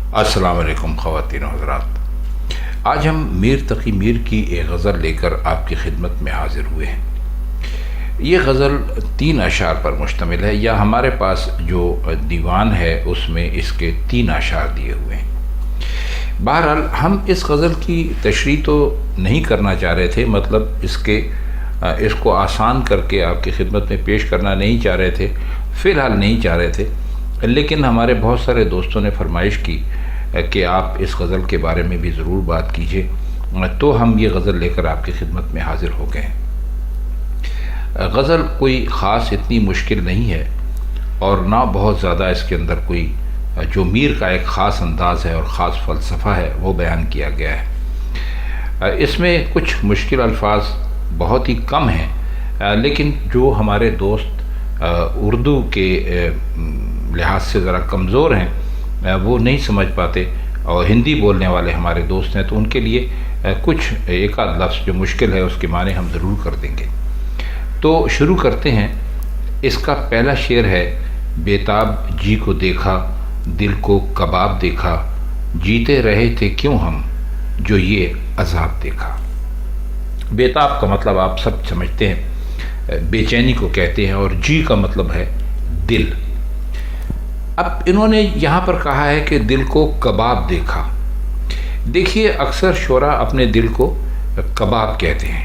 السلام علیکم خواتین و حضرات، آج ہم میر تقی میر کی ایک غزل لے کر آپ کی خدمت میں حاضر ہوئے ہیں۔ یہ غزل 3 اشعار پر مشتمل ہے، یا ہمارے پاس جو دیوان ہے اس میں اس کے 3 اشعار دیے ہوئے ہیں۔ بہرحال ہم اس غزل کی تشریح تو نہیں کرنا چاہ رہے تھے، مطلب اس کو آسان کر کے آپ کی خدمت میں پیش کرنا نہیں چاہ رہے تھے، فی الحال نہیں چاہ رہے تھے، لیکن ہمارے بہت سارے دوستوں نے فرمائش کی کہ آپ اس غزل کے بارے میں بھی ضرور بات کیجئے، تو ہم یہ غزل لے کر آپ کی خدمت میں حاضر ہو گئے ہیں۔ غزل کوئی خاص اتنی مشکل نہیں ہے، اور نہ بہت زیادہ اس کے اندر کوئی جو میر کا ایک خاص انداز ہے اور خاص فلسفہ ہے وہ بیان کیا گیا ہے۔ اس میں کچھ مشکل الفاظ بہت ہی کم ہیں، لیکن جو ہمارے دوست اردو کے لحاظ سے ذرا کمزور ہیں وہ نہیں سمجھ پاتے، اور ہندی بولنے والے ہمارے دوست ہیں تو ان کے لیے کچھ ایک آدھ لفظ جو مشکل ہے اس کے معنی ہم ضرور کر دیں گے۔ تو شروع کرتے ہیں۔ اس کا پہلا شعر ہے: بیتاب جی کو دیکھا، دل کو کباب دیکھا، جیتے رہے تھے کیوں ہم، جو یہ عذاب دیکھا۔ بیتاب کا مطلب آپ سب سمجھتے ہیں، بے چینی کو کہتے ہیں، اور جی کا مطلب ہے دل۔ اب انہوں نے یہاں پر کہا ہے کہ دل کو کباب دیکھا۔ دیکھیے، اکثر شعراء اپنے دل کو کباب کہتے ہیں،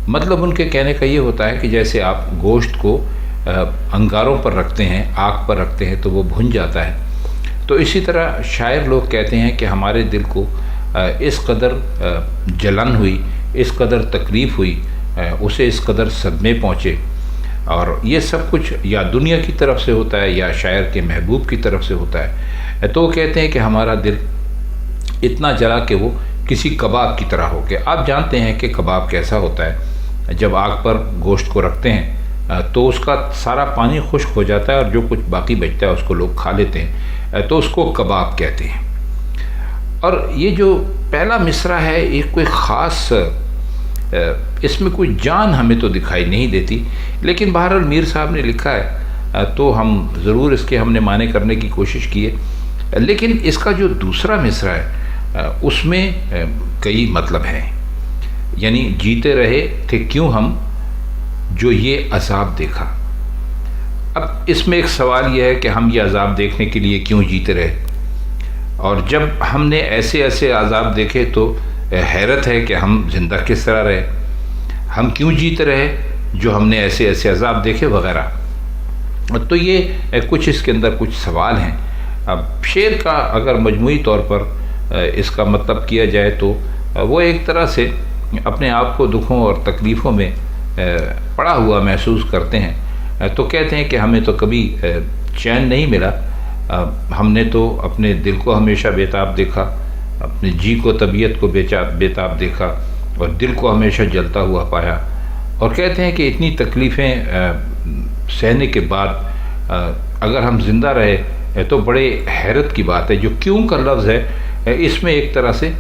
مطلب ان کے کہنے کا یہ ہوتا ہے کہ جیسے آپ گوشت کو انگاروں پر رکھتے ہیں، آگ پر رکھتے ہیں تو وہ بھن جاتا ہے، تو اسی طرح شاعر لوگ کہتے ہیں کہ ہمارے دل کو اس قدر جلن ہوئی، اس قدر تکلیف ہوئی، اسے اس قدر صدمے پہنچے، اور یہ سب کچھ یا دنیا کی طرف سے ہوتا ہے یا شاعر کے محبوب کی طرف سے ہوتا ہے، تو وہ کہتے ہیں کہ ہمارا دل اتنا جلا کہ وہ کسی کباب کی طرح ہو گیا۔ آپ جانتے ہیں کہ کباب کیسا ہوتا ہے، جب آگ پر گوشت کو رکھتے ہیں تو اس کا سارا پانی خشک ہو جاتا ہے، اور جو کچھ باقی بچتا ہے اس کو لوگ کھا لیتے ہیں، تو اس کو کباب کہتے ہیں۔ اور یہ جو پہلا مصرع ہے، یہ کوئی خاص اس میں کوئی جان ہمیں تو دکھائی نہیں دیتی، لیکن بہرحال میر صاحب نے لکھا ہے تو ہم ضرور اس کے ہم نے معنی کرنے کی کوشش کی ہے۔ لیکن اس کا جو دوسرا مصرع ہے اس میں کئی مطلب ہیں، یعنی جیتے رہے تھے کیوں ہم، جو یہ عذاب دیکھا۔ اب اس میں ایک سوال یہ ہے کہ ہم یہ عذاب دیکھنے کے لیے کیوں جیتے رہے، اور جب ہم نے ایسے ایسے عذاب دیکھے تو حیرت ہے کہ ہم زندہ کس طرح رہے، ہم کیوں جیتے رہے جو ہم نے ایسے ایسے عذاب دیکھے وغیرہ۔ تو یہ کچھ اس کے اندر کچھ سوال ہیں۔ اب شعر کا اگر مجموعی طور پر اس کا مطلب کیا جائے تو وہ ایک طرح سے اپنے آپ کو دکھوں اور تکلیفوں میں پڑا ہوا محسوس کرتے ہیں، تو کہتے ہیں کہ ہمیں تو کبھی چین نہیں ملا، ہم نے تو اپنے دل کو ہمیشہ بیتاب دیکھا، اپنے جی کو طبیعت کو بیتاب دیکھا، اور دل کو ہمیشہ جلتا ہوا پایا، اور کہتے ہیں کہ اتنی تکلیفیں سہنے کے بعد اگر ہم زندہ رہے تو بڑے حیرت کی بات ہے۔ جو کیوں کا لفظ ہے اس میں ایک طرح سے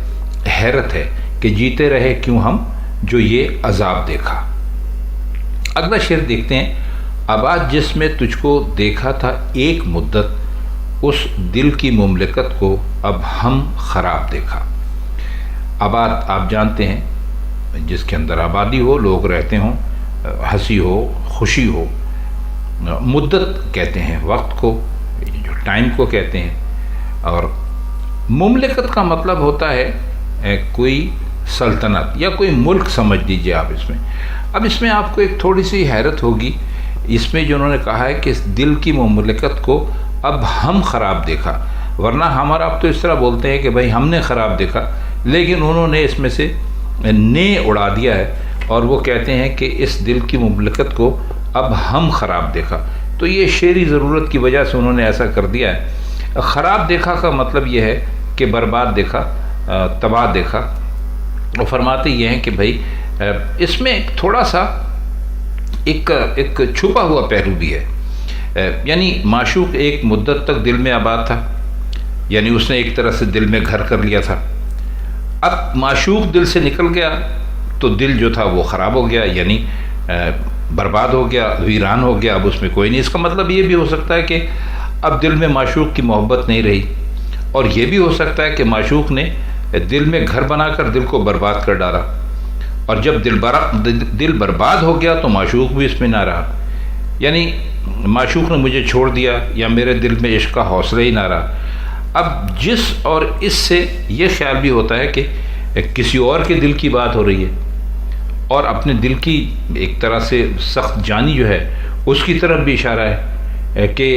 حیرت ہے کہ جیتے رہے کیوں ہم، جو یہ عذاب دیکھا۔ اگلا شعر دیکھتے ہیں: آباد جس میں تجھ کو دیکھا تھا ایک مدت، اس دل کی مملکت کو اب ہم خراب دیکھا۔ آباد آپ جانتے ہیں جس کے اندر آبادی ہو، لوگ رہتے ہوں، ہنسی ہو، خوشی ہو۔ مدت کہتے ہیں وقت کو، جو ٹائم کو کہتے ہیں، اور مملکت کا مطلب ہوتا ہے کوئی سلطنت یا کوئی ملک سمجھ لیجیے آپ اس میں۔ اب اس میں آپ کو ایک تھوڑی سی حیرت ہوگی، اس میں جو انہوں نے کہا ہے کہ اس دل کی مملکت کو اب ہم خراب دیکھا، ورنہ ہمارا اب تو اس طرح بولتے ہیں کہ بھائی ہم نے خراب دیکھا، لیکن انہوں نے اس میں سے نے اڑا دیا ہے، اور وہ کہتے ہیں کہ اس دل کی مملکت کو اب ہم خراب دیکھا۔ تو یہ شعری ضرورت کی وجہ سے انہوں نے ایسا کر دیا ہے۔ خراب دیکھا کا مطلب یہ ہے کہ برباد دیکھا، تباہ دیکھا۔ وہ فرماتے یہ ہیں کہ بھائی اس میں تھوڑا سا ایک چھپا ہوا پہلو بھی ہے، یعنی معشوق ایک مدت تک دل میں آباد تھا، یعنی اس نے ایک طرح سے دل میں گھر کر لیا تھا۔ اب معشوق دل سے نکل گیا تو دل جو تھا وہ خراب ہو گیا، یعنی برباد ہو گیا، ویران ہو گیا، اب اس میں کوئی نہیں۔ اس کا مطلب یہ بھی ہو سکتا ہے کہ اب دل میں معشوق کی محبت نہیں رہی، اور یہ بھی ہو سکتا ہے کہ معشوق نے دل میں گھر بنا کر دل کو برباد کر ڈالا، اور جب دل برباد ہو گیا تو معشوق بھی اس میں نہ رہا، یعنی معشوق نے مجھے چھوڑ دیا یا میرے دل میں عشق کا حوصلہ ہی نہ رہا۔ اب جس اور اس سے یہ خیال بھی ہوتا ہے کہ کسی اور کے دل کی بات ہو رہی ہے، اور اپنے دل کی ایک طرح سے سخت جانی جو ہے اس کی طرف بھی اشارہ ہے کہ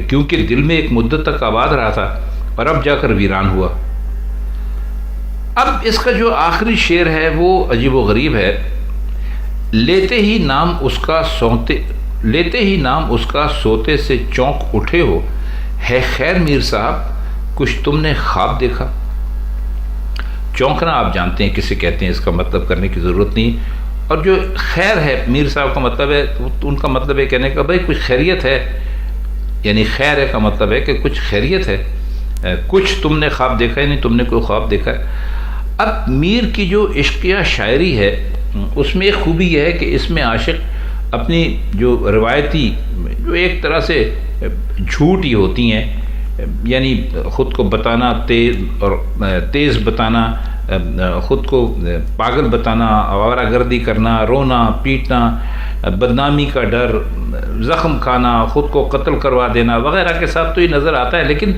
کیونکہ دل میں ایک مدت تک آباد رہا تھا اور اب جا کر ویران ہوا۔ اب اس کا جو آخری شعر ہے وہ عجیب و غریب ہے۔ لیتے ہی نام اس کا سوتے سے چونک اٹھے ہو، ہے خیر میر صاحب کچھ تم نے خواب دیکھا۔ چونکنا آپ جانتے ہیں کسے کہتے ہیں، اس کا مطلب کرنے کی ضرورت نہیں، اور جو خیر ہے میر صاحب کا مطلب ہے، ان کا مطلب ہے کہنے کا بھائی کچھ خیریت ہے، یعنی خیر ہے کا مطلب ہے کہ کچھ خیریت ہے، کچھ تم نے خواب دیکھا ہے، نہیں تم نے کوئی خواب دیکھا ہے۔ اب میر کی جو عشقیہ شاعری ہے اس میں ایک خوبی یہ ہے کہ اس میں عاشق اپنی جو روایتی جو ایک طرح سے جھوٹ ہی ہوتی ہیں، یعنی خود کو بتانا تیز بتانا، خود کو پاگل بتانا، آوارہ گردی کرنا، رونا پیٹنا، بدنامی کا ڈر، زخم کھانا، خود کو قتل کروا دینا وغیرہ کے ساتھ تو یہ نظر آتا ہے، لیکن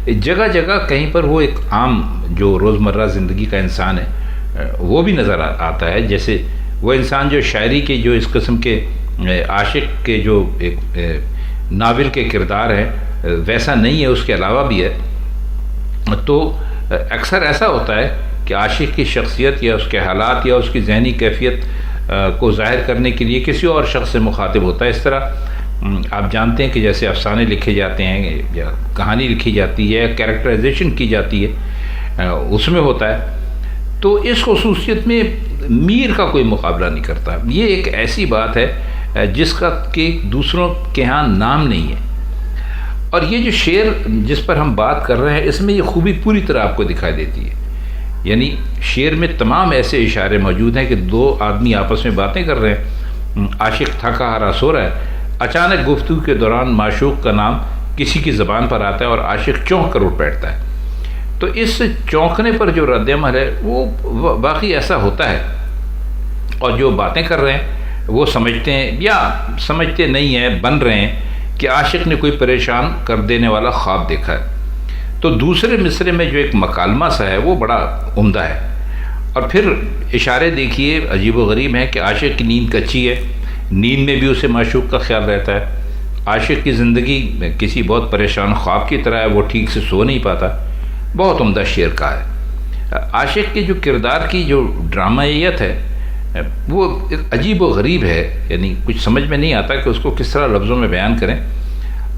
جگہ جگہ کہیں پر وہ ایک عام جو روزمرہ زندگی کا انسان ہے وہ بھی نظر آتا ہے، جیسے وہ انسان جو شاعری کے جو اس قسم کے عاشق کے جو ایک ناول کے کردار ہیں ویسا نہیں ہے، اس کے علاوہ بھی ہے۔ تو اکثر ایسا ہوتا ہے کہ عاشق کی شخصیت یا اس کے حالات یا اس کی ذہنی کیفیت کو ظاہر کرنے کے لیے کسی اور شخص سے مخاطب ہوتا ہے۔ اس طرح آپ جانتے ہیں کہ جیسے افسانے لکھے جاتے ہیں یا کہانی لکھی جاتی ہے، کیریکٹرائزیشن کی جاتی ہے، اس میں ہوتا ہے۔ تو اس خصوصیت میں میر کا کوئی مقابلہ نہیں کرتا۔ یہ ایک ایسی بات ہے جس کا کہ دوسروں کے ہاں نام نہیں ہے، اور یہ جو شعر جس پر ہم بات کر رہے ہیں اس میں یہ خوبی پوری طرح آپ کو دکھائی دیتی ہے، یعنی شعر میں تمام ایسے اشارے موجود ہیں کہ دو آدمی آپس میں باتیں کر رہے ہیں، عاشق تھکا ہارا سو رہا ہے، اچانک گفتگو کے دوران معشوق کا نام کسی کی زبان پر آتا ہے اور عاشق چونک کر اٹھ بیٹھتا ہے۔ تو اس چونکنے پر جو رد عمل ہے وہ باقی ایسا ہوتا ہے، اور جو باتیں کر رہے ہیں وہ سمجھتے ہیں یا سمجھتے نہیں ہیں، بن رہے ہیں کہ عاشق نے کوئی پریشان کر دینے والا خواب دیکھا ہے۔ تو دوسرے مصرے میں جو ایک مکالمہ سا ہے وہ بڑا عمدہ ہے، اور پھر اشارے دیکھیے عجیب و غریب ہیں کہ عاشق کی نیند کچی ہے، نیند میں بھی اسے معشوق کا خیال رہتا ہے، عاشق کی زندگی کسی بہت پریشان خواب کی طرح ہے، وہ ٹھیک سے سو نہیں پاتا۔ بہت عمدہ شعر کا ہے۔ عاشق کے جو کردار کی جو ڈرامائیت ہے وہ عجیب و غریب ہے، یعنی کچھ سمجھ میں نہیں آتا کہ اس کو کس طرح لفظوں میں بیان کریں،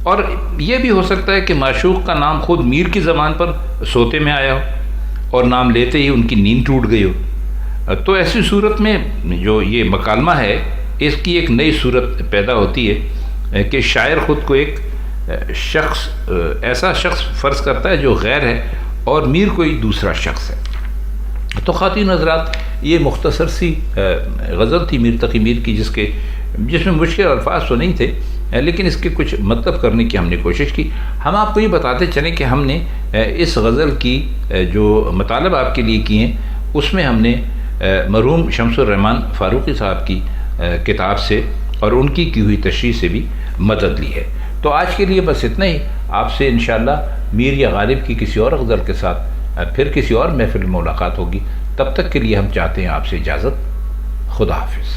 اور یہ بھی ہو سکتا ہے کہ معشوق کا نام خود میر کی زبان پر سوتے میں آیا ہو اور نام لیتے ہی ان کی نیند ٹوٹ گئی ہو۔ تو ایسی صورت میں جو یہ مکالمہ ہے اس کی ایک نئی صورت پیدا ہوتی ہے کہ شاعر خود کو ایک ایسا شخص فرض کرتا ہے جو غیر ہے اور میر کوئی دوسرا شخص ہے۔ تو خواتین حضرات، یہ مختصر سی غزل تھی میر تقی میر کی جس میں مشکل الفاظ تو نہیں تھے، لیکن اس کے کچھ مطلب کرنے کی ہم نے کوشش کی۔ ہم آپ کو یہ بتاتے چلیں کہ ہم نے اس غزل کی جو مطالب آپ کے لیے کیے ہیں اس میں ہم نے مرحوم شمس الرحمن فاروقی صاحب کی کتاب سے اور ان کی ہوئی تشریح سے بھی مدد لی ہے۔ تو آج کے لیے بس اتنا ہی، آپ سے انشاءاللہ میر یا غالب کی کسی اور غزل کے ساتھ پھر کسی اور محفل میں ملاقات ہوگی۔ تب تک کے لیے ہم چاہتے ہیں آپ سے اجازت۔ خدا حافظ۔